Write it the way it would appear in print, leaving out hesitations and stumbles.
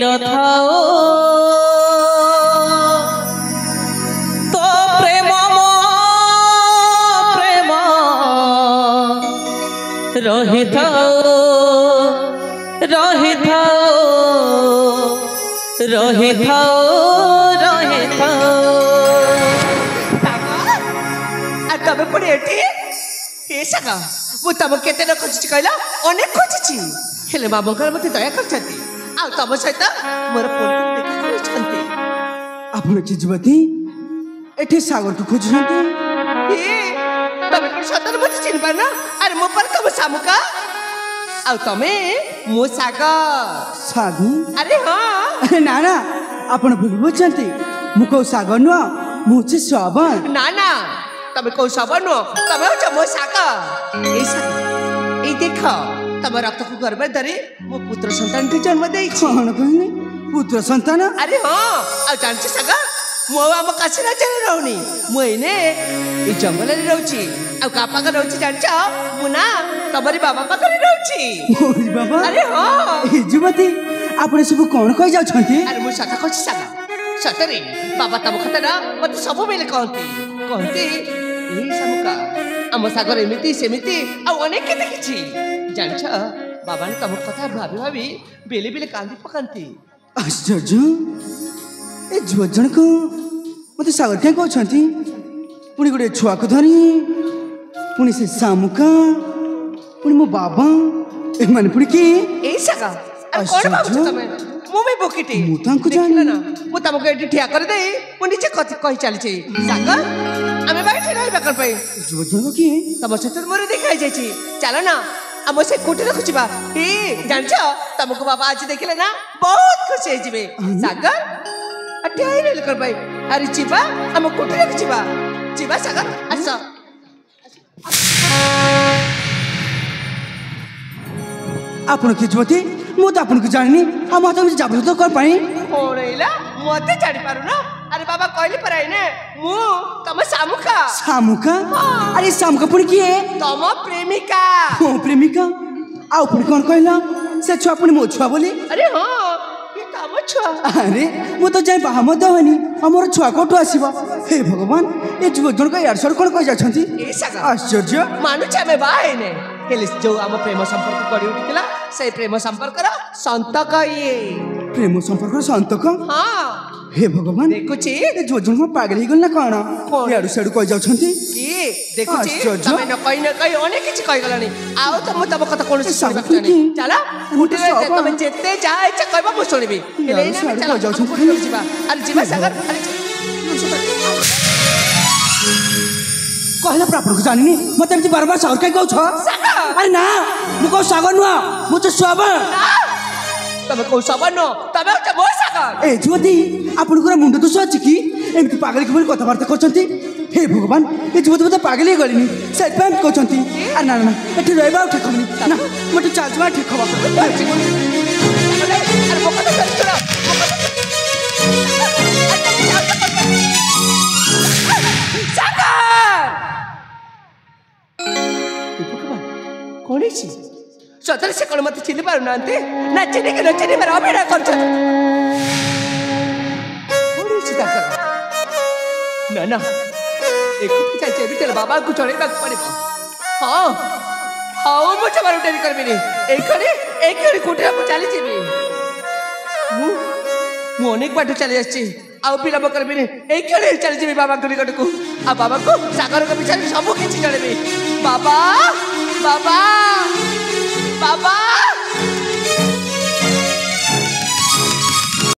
নথাও তো প্রেম প্রেম রহিথাও রহিথাও রহিথাও রহিথাও আর তবে পড়ে এটি এ সাগা মু তম কেতে না খুঁজছি কইলা অনেক খুঁজছি হেলে বাবুঙ্কর মতে দয়া করছন্তি আর তম সহিত মোর পরিচিত দেখা করছন্তি ଆପଣ ଚିଜବତୀ ଏଠି ସାଗରକୁ ଖୋଜୁଛନ୍ତି ଏ ତମେ କଣ ସତରେ ମତେ ଚିହ୍ନି ପାରୁନ ଆରେ ମୋ ପରେ ତମ ଶାମୁକା ଆଉ ତମେ ମୋ ସାଗର ସାଗୁ ଆରେ ହଁ ଆରେ ନା ନା ଆପଣ ଭୁଲି ବୁଝଛନ୍ତି ମୁଁ କୋଉ ସାଗର ନୁହଁ ମୁଁ ହଉଛି ଶ୍ରବଣ ନା ନା ତମେ କୋଉ ସବ ନୁହଁ ତମେ ହଉଛ ମୋ ସାଗର ଏଇ ସାଗର ଏଇ ଦେଖ ତମ ରକ୍ତକୁ ଗର୍ବରେ ଧରି ମୋ ପୁତ୍ର ସନ୍ତାନକୁ ଜନ୍ମ ଦେଇଛି କ'ଣ କହିଲେ ପୁତ୍ର ସନ୍ତାନ ଆରେ ହଁ ଆଉ ଜାଣିଛ ସାଗର ମୁଁ ଆଉ ଆମ କାଶୀ ରାଜ୍ୟରେ ରହୁନି ମୁଁ ଏଇନେ ଏଇ ଜଙ୍ଗଲରେ ରହୁଛି ଆଉ କାହା ପାଖରେ ରହୁଛି ଜାଣିଛ ମୁଁ ନା ତମରି ବାବା ପାଖରେ ରହୁଛି ମୋରି ବାବା ଆରେ ହଁ ଏ ଯୁବତୀ ଆପଣ ସବୁ କ'ଣ କହି ଯାଉଛନ୍ତି ଆରେ ମୁଁ ସତ କହୁଛି ସାଗର ସତରେ ବାବା ତମ କଥା ମତେ ସବୁବେଳେ କହନ୍ତି କହନ୍ତି ଏଇ ଶାମୁକା ଆମ ସାଗର ଏମିତି ସେମିତି ଆଉ ଅନେକ କେତେ କିଛି ଜାଣିଛ ବାବାନେ ତମ କଥା ଭାବି ଭାବି ବେଲେ ବେଲେ କାନ୍ଦି ପକାନ୍ତି ଆଶ୍ଚର୍ଯ୍ୟ ଏ ଝିଅ ଜଣକ ମତେ ସାଗର କାହିଁ କହୁଛନ୍ତି ପୁଣି ଗୋଟେ ଛୁଆକୁ ଧରି ପୁଣି ସେ ଶାମୁକା ପୁଣି ମୋ ବାବା ଏମାନେ ପୁଣି କିଏ ଏଇ ସାଗର ଆରେ କଣ ଭାବୁଛ ତମେ ମୁଁ ବି ବୋକିଟି ମୁଁ ତାଙ୍କୁ ଦେଖିଲ ଜାଣିନି ନା ମୁଁ ତମକୁ ଏଠି ଠିଆ କରିଦେଇ ମୁଁ ନିଜେ କହି ଚାଲିଛି ସାଗର ଆମେ ବା ଏଠି ରହିବା କ'ଣ ପାଇଁ ଝିଅ ଜଣକ କିଏ ତମ ସହିତ ମୋର ଦେଖା ହେଇଯାଇଛି ଚାଲ ନା ଆମ ସେ କୋଠି ରଖୁଛିବା ଏ ଜାଣିଛ ତମକୁ ବାବା ଆଜି ଦେଖିଲେ ନା ବହୁତ ଖୁସି ହେଇଯିବେ ସାଗର ଠିଆ ହେଇରହିଲେ କ'ଣ ପାଇଁ ଆରେ ଯିବା ଆମ କୋଠି ରଖୁଛିବା ଯିବା ସାଗର ଆସ ଆପଣ କିଏ ଯୁବତୀ ମୁଁ ତ ଆପଣଙ୍କୁ ଜାଣିନି ଆଉ ମତେ ଏମିତି ଜାଗ୍ରତ କ'ଣ ପାଇଁ ପଳେଇଲା ମତେ ଜାଣିପାରୁନ ଆରେ ବାବା କହିଲି ପରା ଏଇନେ ମୁଁ ତମ ଶାମୁକା ଶାମୁକା ଆରେ ଶାମୁକା ପୁଣି କିଏ ତମ ପ୍ରେମିକା ମୋ ପ୍ରେମିକା ଆଉ ପୁଣି କ'ଣ କହିଲା ସେ ଛୁଆ ପୁଣି ମୋ ଛୁଆ ବୋଲି ଆରେ ହଁ ଏ ତମ ଛୁଆ ଆରେ ମୁଁ ତ ଯାଇ ବାହା ମଧ୍ୟ ହନି ଆଉ ମୋର ଛୁଆ କୋଉଠୁ ଆସିବ ହେ ଭଗବାନ ଏ ଯୁବ ଜଣକ ଇଆଡୁ ସିଆଡୁ କ'ଣ କହି ଯାଉଛନ୍ତି ଏ ସାଗର ଆଶ୍ଚର୍ଯ୍ୟ ମାନୁଛି ଆମେ ବାହା ହେଇନେ ହେଲେ ଯୋଉ ଆମ ପ୍ରେମ ସମ୍ପର୍କ ଗଢ଼ି ଉଠିଥିଲା ସେଇ ପ୍ରେମ ସମ୍ପର୍କର ସନ୍ତକ ଇଏ ପ୍ରେମ ସମ୍ପର୍କର ସନ୍ତକ ହଁ ହେ ଭଗବାନ ଦେଖୁଛି ଏ ଯୁବ ଜଣକ ପାଗଳ ହେଇଗଲି ନା କ'ଣ ଇଆଡୁ ସିଆଡୁ କହି ଯାଉଛନ୍ତି କି ଦେଖୁଛି ଆଶ୍ଚର୍ଯ୍ୟ। ତମେ ନ କହି ଅନେକ କିଛି କହିଗଲାଣି ଆଉ ତ ମୁଁ ତମ କଥା କୌଣସି ଶୁଣିବାକୁ ସାଗର ଚାହୁଁନି କି? ଚାଲ ମୁଁ ତ ସବ। ତମେ ଯେତେ ଯାହା ଇଚ୍ଛା କହିବ ମୁଁ ଶୁଣିବି ହେଲେ ଏଇନେ ଆମେ ଚାଲ, ଯାଉଛନ୍ତି ଆମ କୋଠିକୁ ଯିବା ଆରେ ଯିବା ସାଗର ଆରେ କହିଲା ପରା ଆପଣଙ୍କୁ ଜାଣିନି ମତେ ଏମିତି ବାରବାର ସାଗର କାହିଁ କହୁଛ ଆରେ ନା ମୁଁ କହୁ ସାଗର ନୁହଁ ମୁଁ ତ ଶ୍ରବଣ ତମେ କୋଉ ସବ ନୁହଁ ତମେ ହଉଛ ମୋ ସାଗର ଏ ଯୁବତୀ ଆପଣଙ୍କର ମୁଣ୍ଡ ଦୋଷ ଅଛି କି ଏମିତି ପାଗଳ କିପରି କଥାବାର୍ତ୍ତା କରୁଛନ୍ତି ହେ ଭଗବାନ ଏ ଯୁବତୀ ବୋଧେ ପାଗଳ ହେଇଗଲିନି ସେଥିପାଇଁ ଏମିତି କହୁଛନ୍ତି ଆରେ ନା ନା ନା ଏଠି ରହିବା ଆଉ ଠିକ ହବନି ନା ମୁଁ ଏଠି ଚାଲିଯିବା ଠିକ ହବ ଆରେ ମୋ କଥା ଶୁଣ ମୋ କଥା ସାଗର କଣ ହେଇଛି ସତରେ ସେ କଣ ମତେ ଚିହ୍ନି ପାରୁନାହାନ୍ତି ନା ଚିହ୍ନିକି ନ ଚିହ୍ନିବାର ଅଭିନୟ କରୁଛନ୍ତି କଣ ହେଇଛି ତାଙ୍କର ନା ନା ଏକୁଟି ଚାଲିଛି ଏମିତି ହେଲେ ବାବାଙ୍କୁ ଜଣେଇବାକୁ ପଡିବ ହଁ ହଉ ମୁଁ ଜମାରୁ ଡେରି କରିବିନି ଏଇଖଣି କୋଠିରେ ମୁଁ ଚାଲିଯିବି ମୁଁ ଅନେକ ବାଟ ଚାଲି ଆସିଛି ଆଉ ବିଳମ୍ବ କରିବିନି ଏଇଖଣି ଚାଲିଯିବି ବାବାଙ୍କ ନିକଟକୁ ଆଉ ବାବାଙ୍କୁ ସାଗରଙ୍କ ବିଷୟରେ ସବୁ କିଛି ଜଣେଇବି ବାବା ବାବା ବାବା